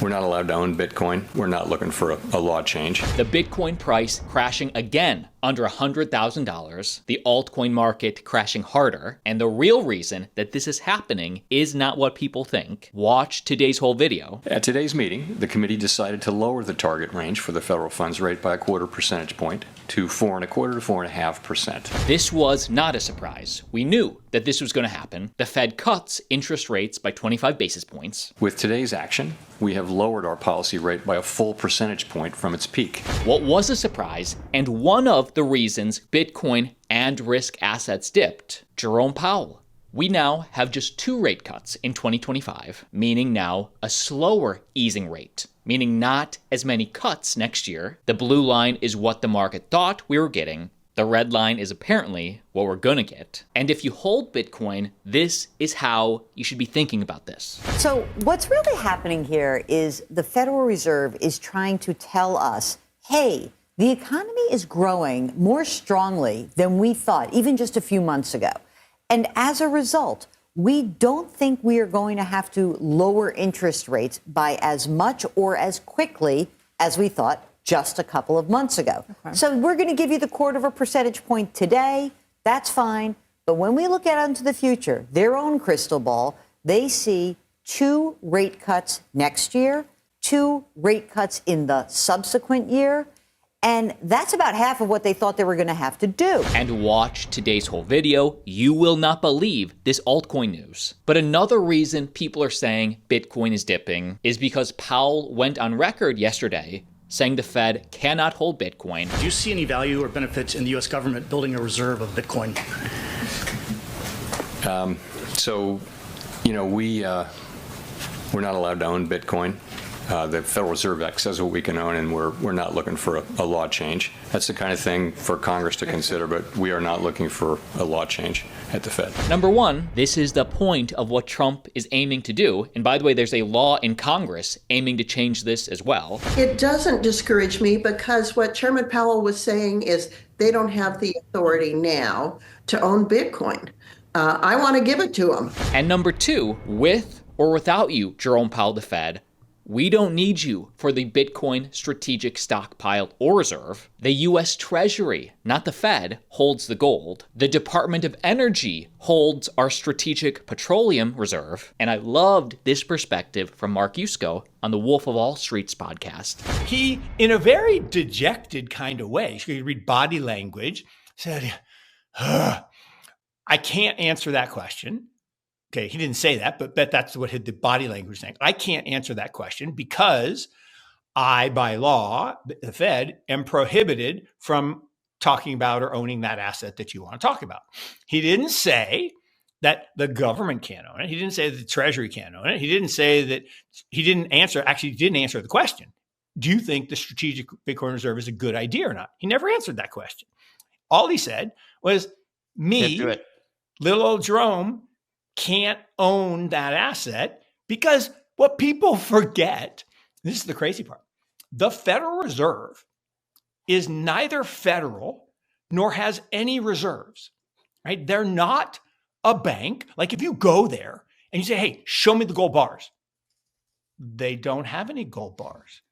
We're not allowed to own Bitcoin. We're not looking for a law change. The Bitcoin price crashing again under $100,000, the altcoin market crashing harder, and the real reason that this is happening is not what people think. Watch today's whole video. At today's meeting, the committee decided to lower the target range for the federal funds rate by a quarter percentage point to 4.25% to 4.5%. This was not a surprise. We knew that this was going to happen. The Fed cuts interest rates by 25 basis points. With today's action, we have lowered our policy rate by a full percentage point from its peak. What was a surprise, and one of the reasons Bitcoin and risk assets dipped, Jerome Powell. We now have just 2 rate cuts in 2025, meaning now a slower easing rate, meaning not as many cuts next year. The blue line is what the market thought we were getting. The red line is apparently what we're gonna get. And if you hold Bitcoin, this is how you should be thinking about this. So what's really happening here is the Federal Reserve is trying to tell us, hey, the economy is growing more strongly than we thought, even just a few months ago. And as a result, we don't think we are going to have to lower interest rates by as much or as quickly as we thought just a couple of months ago. Okay. So we're going to give you the quarter of a percentage point today. That's fine. But when we look out into the future, their own crystal ball, they see 2 rate cuts next year, 2 rate cuts in the subsequent year. And that's about half of what they thought they were going to have to do. And watch today's whole video. You will not believe this altcoin news. But another reason people are saying Bitcoin is dipping is because Powell went on record yesterday saying the Fed cannot hold Bitcoin. Do you see any value or benefits in the U.S. government building a reserve of Bitcoin? We're not allowed to own Bitcoin. The Federal Reserve Act says what we can own, and we're not looking for a law change. That's the kind of thing for Congress to consider, but we are not looking for a law change at the Fed. Number one, this is the point of what Trump is aiming to do. And by the way, there's a law in Congress aiming to change this as well. It doesn't discourage me because what Chairman Powell was saying is they don't have the authority now to own Bitcoin. I want to give it to them. And number two, with or without you, Jerome Powell, the Fed, we don't need you for the Bitcoin strategic stockpile or reserve. The U.S. Treasury, not the Fed, holds the gold. The Department of Energy holds our strategic petroleum reserve. And I loved this perspective from Mark Yusko on the Wolf of Wall Street's podcast. He, in a very dejected kind of way, you read body language, said, I can't answer that question. Okay, he didn't say that, but that's what the body language saying. I can't answer that question because I, by law, the Fed, am prohibited from talking about or owning that asset that you want to talk about. He didn't say that the government can't own it. He didn't say that the Treasury can't own it. He didn't say that he didn't answer the question. Do you think the strategic Bitcoin reserve is a good idea or not? He never answered that question. All he said was, me, little old Jerome, can't own that asset because what people forget, this is the crazy part, the Federal Reserve is neither federal nor has any reserves, right? They're not a bank. Like if you go there and you say, hey, show me the gold bars, they don't have any gold bars.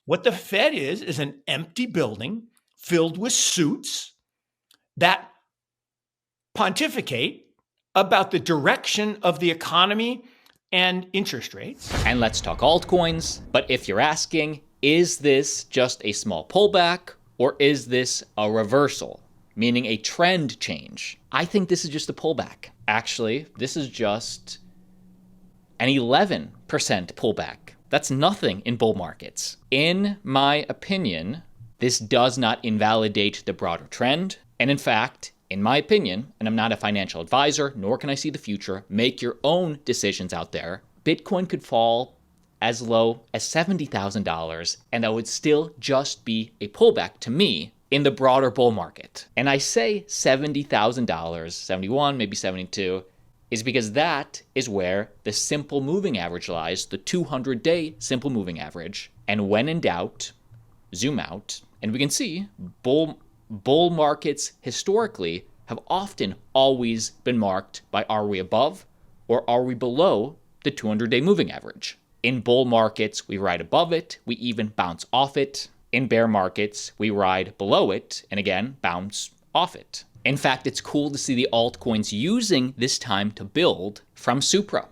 What the Fed is an empty building filled with suits that pontificate about the direction of the economy and interest rates. And let's talk altcoins. But if you're asking, is this just a small pullback or is this a reversal, meaning a trend change? I think this is just a pullback. Actually, this is just an 11% pullback. That's nothing in bull markets. In my opinion, this does not invalidate the broader trend. And in fact, in my opinion, and I'm not a financial advisor, nor can I see the future, make your own decisions out there, Bitcoin could fall as low as $70,000, and that would still just be a pullback to me in the broader bull market. And I say $70,000, 71, maybe 72, is because that is where the simple moving average lies, the 200-day simple moving average. And when in doubt, zoom out, and we can see bull markets historically have often always been marked by, are we above or are we below the 200-day moving average? In bull markets, we ride above it, we even bounce off it. In bear markets, we ride below it, and again, bounce off it. In fact, it's cool to see the altcoins using this time to build from Supra.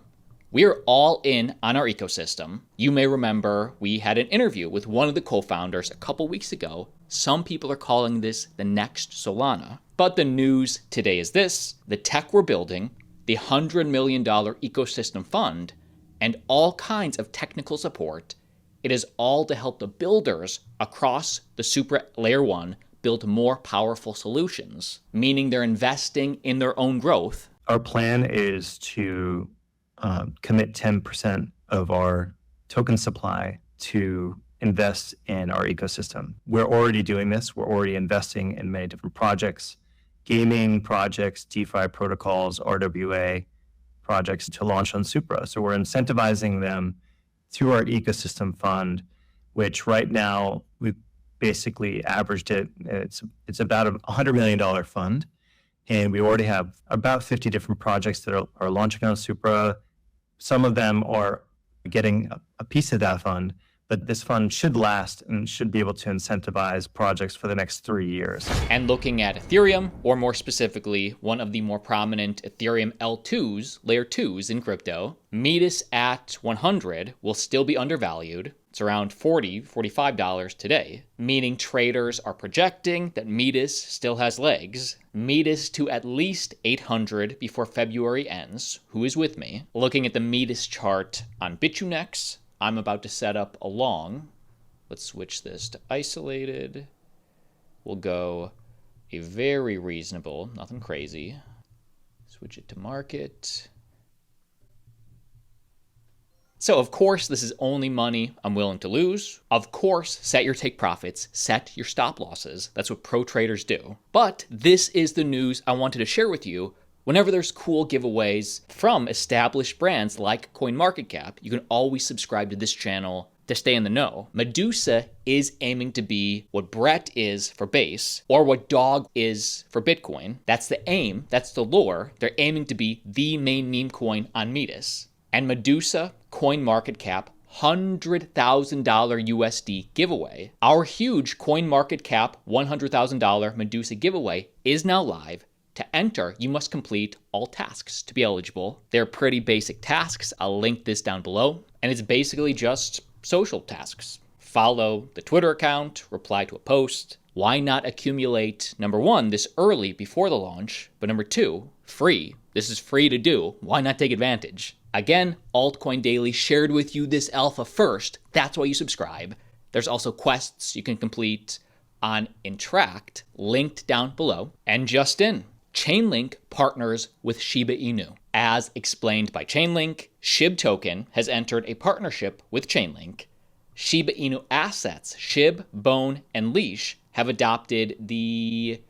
We are all in on our ecosystem. You may remember we had an interview with one of the co-founders a couple weeks ago. Some people are calling this the next Solana. But the news today is this: the tech we're building, the $100 million ecosystem fund, and all kinds of technical support, it is all to help the builders across the Supra Layer 1 build more powerful solutions, meaning they're investing in their own growth. Our plan is to commit 10% of our token supply to invest in our ecosystem. We're already doing this. We're already investing in many different projects, gaming projects, DeFi protocols, RWA projects to launch on Supra. So we're incentivizing them through our ecosystem fund, which right now we've basically averaged it. It's about a $100 million fund. And we already have about 50 different projects that are launching on Supra. Some of them are getting a piece of that fund, but this fund should last and should be able to incentivize projects for the next 3 years. And looking at Ethereum, or more specifically, one of the more prominent Ethereum L2s, layer 2s in crypto, Metis at 100 will still be undervalued. It's around $40, $45 today, meaning traders are projecting that Metis still has legs. Metis to at least 800 before February ends. Who is with me? Looking at the Metis chart on Bitunex, I'm about to set up a long. Let's switch this to isolated. We'll go a very reasonable, nothing crazy. Switch it to market. So of course, this is only money I'm willing to lose. Of course, set your take profits, set your stop losses. That's what pro traders do. But this is the news I wanted to share with you. Whenever there's cool giveaways from established brands like CoinMarketCap, you can always subscribe to this channel to stay in the know. Medusa is aiming to be what Brett is for Base, or what Dog is for Bitcoin. That's the aim, that's the lore. They're aiming to be the main meme coin on Metis. And Medusa, CoinMarketCap, $100,000 USD giveaway. Our huge CoinMarketCap $100,000 Medusa giveaway is now live. To enter, you must complete all tasks to be eligible. They're pretty basic tasks. I'll link this down below. And it's basically just social tasks. Follow the Twitter account, reply to a post. Why not accumulate, number one, this early before the launch, but number two, free. This is free to do. Why not take advantage? Again, Altcoin Daily shared with you this alpha first. That's why you subscribe. There's also quests you can complete on Interact, linked down below. And just in, Chainlink partners with Shiba Inu. As explained by Chainlink, SHIB token has entered a partnership with Chainlink. Shiba Inu assets, SHIB, Bone, and Leash, have adopted the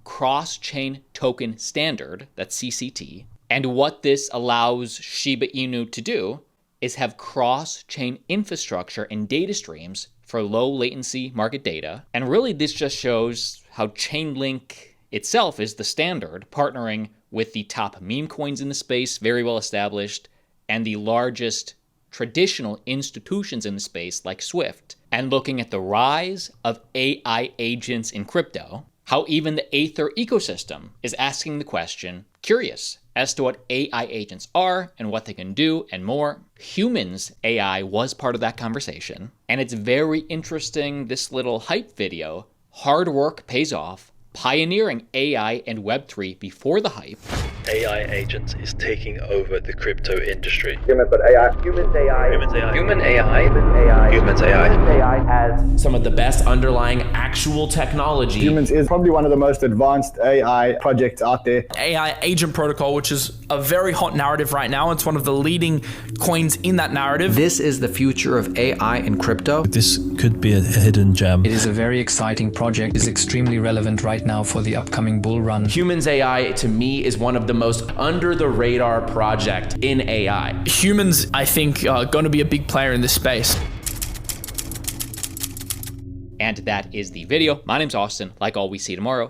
cross-chain token standard, that's CCT. And what this allows Shiba Inu to do is have cross-chain infrastructure and data streams for low latency market data. And really this just shows how Chainlink itself is the standard, partnering with the top meme coins in the space, very well established, and the largest traditional institutions in the space like Swift. And looking at the rise of AI agents in crypto, how even the Aether ecosystem is asking the question, curious as to what AI agents are and what they can do and more. Humans AI was part of that conversation. And it's very interesting, this little hype video. Hard work pays off. Pioneering AI and Web3 before the hype. AI agents is taking over the crypto industry. Humans AI. Humans AI. Humans AI. Human AI. Human AI. Humans AI. Humans AI has some of the best underlying actual technology. Humans is probably one of the most advanced AI projects out there. AI agent protocol, which is a very hot narrative right now. It's one of the leading coins in that narrative. This is the future of AI and crypto. This could be a hidden gem. It is a very exciting project. It is extremely relevant right now for the upcoming bull run. Humans AI, to me, is one of the most under the radar project in AI. Humans, I think, are going to be a big player in this space. And that is the video. My name's Austin. Like always, see you tomorrow.